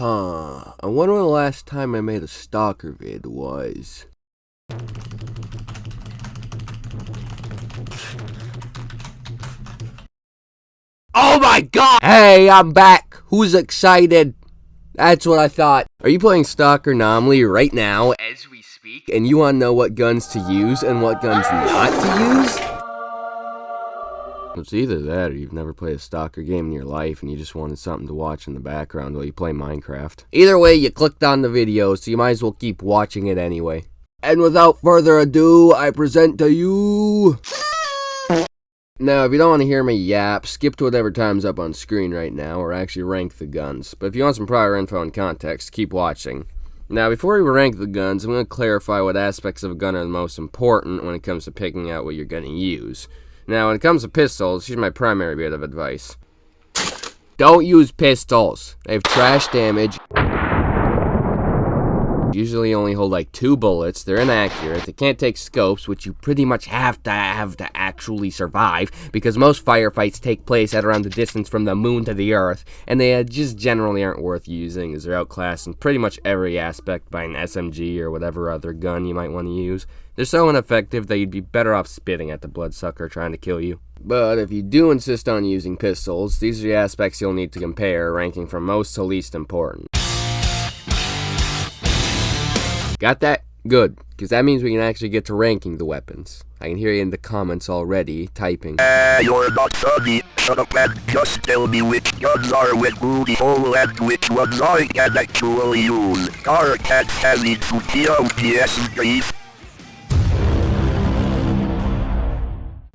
I wonder when the last time I made a stalker vid was. Oh my god! Hey, I'm back! Who's excited? That's what I thought. Are you playing Stalker Anomaly right now as we speak, and you want to know what guns to use and what guns not to use? It's either that or you've never played a Stalker game in your life and you just wanted something to watch in the background while you play Minecraft. Either way, you clicked on the video, so you might as well keep watching it anyway. And without further ado, I present to you... Now, if you don't want to hear me yap, skip to whatever time's up on screen right now, or actually rank the guns. But if you want some prior info and context, keep watching. Now, before we rank the guns, I'm going to clarify what aspects of a gun are the most important when it comes to picking out what you're going to use. Now, when it comes to pistols, here's my primary bit of advice. Don't use pistols. They have trash damage. Usually only hold like 2 bullets, they're inaccurate, they can't take scopes, which you pretty much have to actually survive, because most firefights take place at around the distance from the moon to the earth, and they just generally aren't worth using, as they're outclassed in pretty much every aspect by an SMG or whatever other gun you might want to use. They're so ineffective that you'd be better off spitting at the bloodsucker trying to kill you. But if you do insist on using pistols, these are the aspects you'll need to compare, ranking from most to least important. Got that? Good, because that means we can actually get to ranking the weapons. I can hear you in the comments already, typing. You're not funny. Shut up and just tell me which guns are with booty hole and which ones I can actually use. Car can't tell me to PS.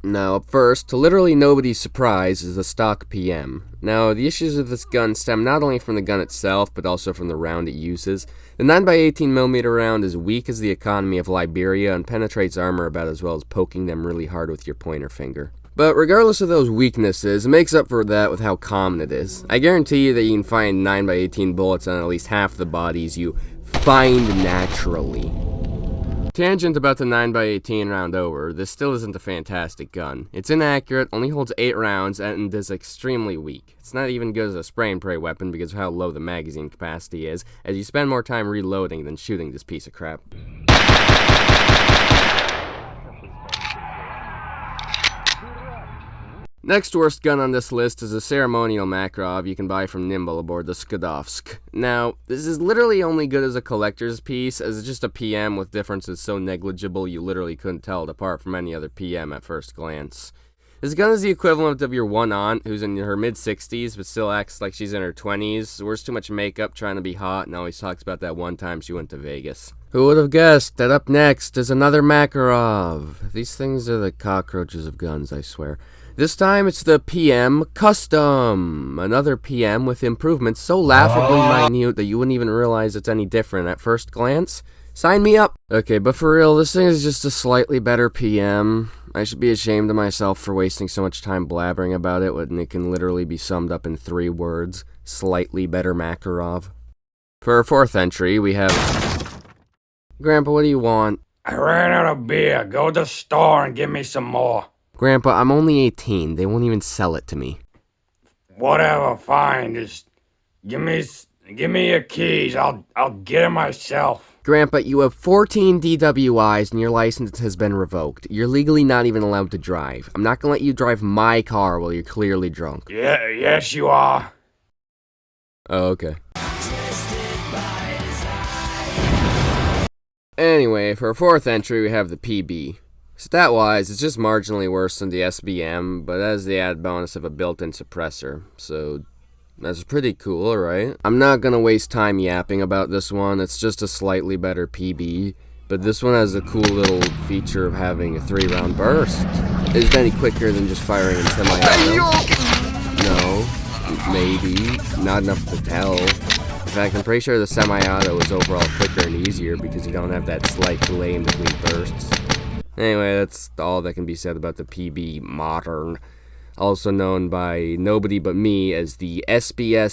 Now, up first, to literally nobody's surprise, is the stock PM. Now, the issues of this gun stem not only from the gun itself, but also from the round it uses. The 9x18mm round is weak as the economy of Liberia and penetrates armor about as well as poking them really hard with your pointer finger. But regardless of those weaknesses, it makes up for that with how common it is. I guarantee you that you can find 9x18 bullets on at least half the bodies you find naturally. Tangent about the 9x18 round over, this still isn't a fantastic gun. It's inaccurate, only holds 8 rounds, and is extremely weak. It's not even good as a spray and pray weapon because of how low the magazine capacity is, as you spend more time reloading than shooting this piece of crap. Next worst gun on this list is a ceremonial Makarov you can buy from Nimble aboard the S.T.A.L.K.E.R. Now, this is literally only good as a collector's piece, as it's just a PM with differences so negligible you literally couldn't tell it apart from any other PM at first glance. This gun is the equivalent of your one aunt who's in her mid-60s but still acts like she's in her 20s, wears too much makeup trying to be hot, and always talks about that one time she went to Vegas. Who would have guessed that up next is another Makarov? These things are the cockroaches of guns, I swear. This time it's the PM Custom, another PM with improvements so laughably minute that you wouldn't even realize it's any different at first glance. Sign me up! Okay, but for real, this thing is just a slightly better PM. I should be ashamed of myself for wasting so much time blabbering about it when it can literally be summed up in 3 words. Slightly better Makarov. For our 4th entry, we have... Grandpa, what do you want? I ran out of beer. Go to the store and give me some more. Grandpa, I'm only 18. They won't even sell it to me. Whatever, fine. Just give me your keys. I'll get it myself. Grandpa, you have 14 DWIs and your license has been revoked. You're legally not even allowed to drive. I'm not gonna let you drive my car while you're clearly drunk. Yeah, yes you are. Oh, okay. Anyway, for our 4th entry, we have the PB. Stat-wise, it's just marginally worse than the SBM, but it has the added bonus of a built-in suppressor, so that's pretty cool, right? I'm not gonna waste time yapping about this one, it's just a slightly better PB, but this one has a cool little feature of having a 3-round burst. Is it any quicker than just firing in semi-auto? No, maybe, not enough to tell. In fact, I'm pretty sure the semi-auto is overall quicker and easier because you don't have that slight delay in between bursts. Anyway, that's all that can be said about the PB Modern, also known by nobody but me as the SBSMWAB.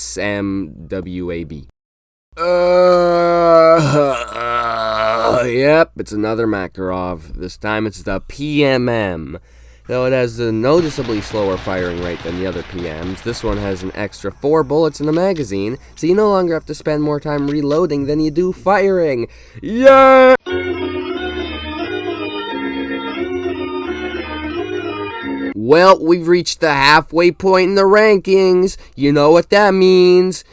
Yep, it's another Makarov. This time it's the PMM. Though it has a noticeably slower firing rate than the other PMs, this one has an extra 4 bullets in the magazine, so you no longer have to spend more time reloading than you do firing. Yeah! Well, we've reached the halfway point in the rankings. You know what that means.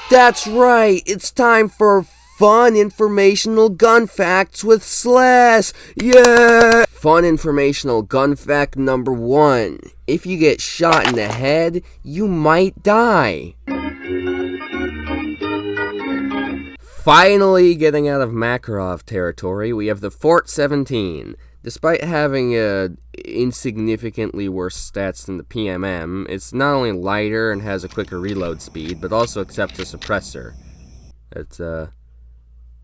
That's right, it's time for fun informational gun facts with Slash! Yeah! Fun informational gun fact number 1. If you get shot in the head, you might die. Finally getting out of Makarov territory, we have the Fort 17. Despite having insignificantly worse stats than the PMM, it's not only lighter and has a quicker reload speed, but also accepts a suppressor.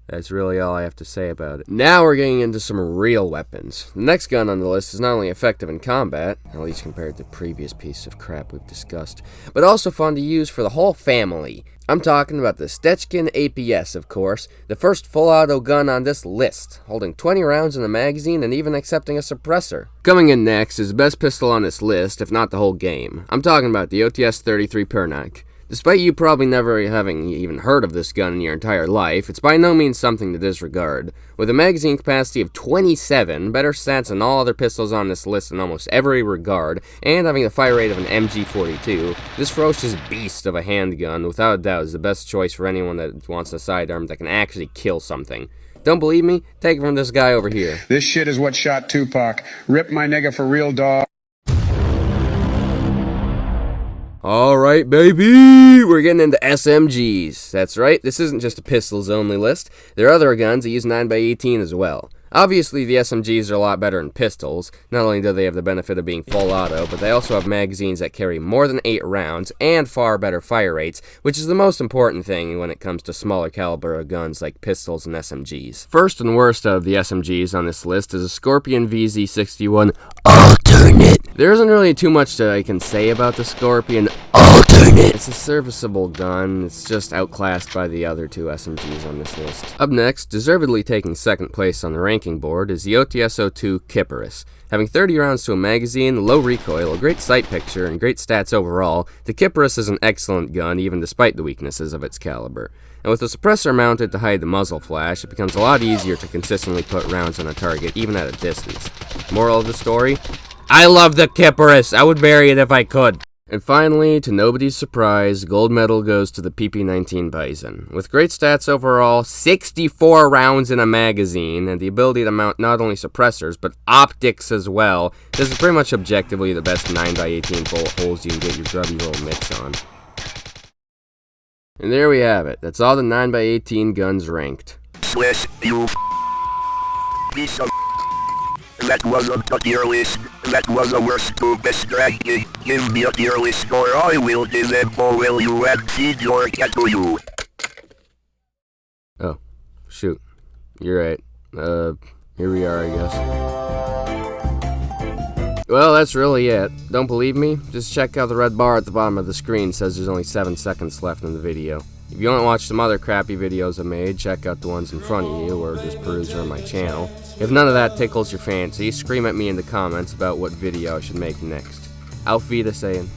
That's really all I have to say about it. Now we're getting into some real weapons. The next gun on the list is not only effective in combat, at least compared to the previous piece of crap we've discussed, but also fun to use for the whole family. I'm talking about the S.T.A.L.K.E.R APS, of course, the first full-auto gun on this list, holding 20 rounds in the magazine and even accepting a suppressor. Coming in next is the best pistol on this list, if not the whole game. I'm talking about the OTS-33 Pernak. Despite you probably never having even heard of this gun in your entire life, it's by no means something to disregard. With a magazine capacity of 27, better stats than all other pistols on this list in almost every regard, and having the fire rate of an MG42, this ferocious beast of a handgun, without a doubt, is the best choice for anyone that wants a sidearm that can actually kill something. Don't believe me? Take it from this guy over here. This shit is what shot Tupac. Rip my nigga for real, dog. Alright, baby! We're getting into SMGs. That's right, this isn't just a pistols only list. There are other guns that use 9x18 as well. Obviously, the SMGs are a lot better than pistols. Not only do they have the benefit of being full auto, but they also have magazines that carry more than 8 rounds and far better fire rates, which is the most important thing when it comes to smaller caliber guns like pistols and SMGs. First and worst of the SMGs on this list is a Scorpion VZ61 Alternate. There isn't really too much that I can say about the Scorpion Alternate. It's a serviceable gun, it's just outclassed by the other 2 SMGs on this list. Up next, deservedly taking second place on the ranking board, is the OTS-02 Kipperus. Having 30 rounds to a magazine, low recoil, a great sight picture, and great stats overall, the Kipperus is an excellent gun even despite the weaknesses of its caliber. And with a suppressor mounted to hide the muzzle flash, it becomes a lot easier to consistently put rounds on a target even at a distance. Moral of the story? I love the Kipperus! I would bury it if I could! And finally, to nobody's surprise, gold medal goes to the PP-19 Bison. With great stats overall, 64 rounds in a magazine, and the ability to mount not only suppressors, but optics as well, this is pretty much objectively the best 9x18 bullet holes you can get your grubby little mitts on. And there we have it. That's all the 9x18 guns ranked. Slash you piece of. That wasn't a tier list. That was a worst to best ranking. Give me a tier list or I will disembowel you and feed your cat to you. Oh, shoot. You're right. Here we are, I guess. Well, that's really it. Don't believe me? Just check out the red bar at the bottom of the screen. It says there's only 7 seconds left in the video. If you want to watch some other crappy videos I made, check out the ones in front of you, or just peruse on my channel. If none of that tickles your fancy, scream at me in the comments about what video I should make next. Auf Wiedersehen.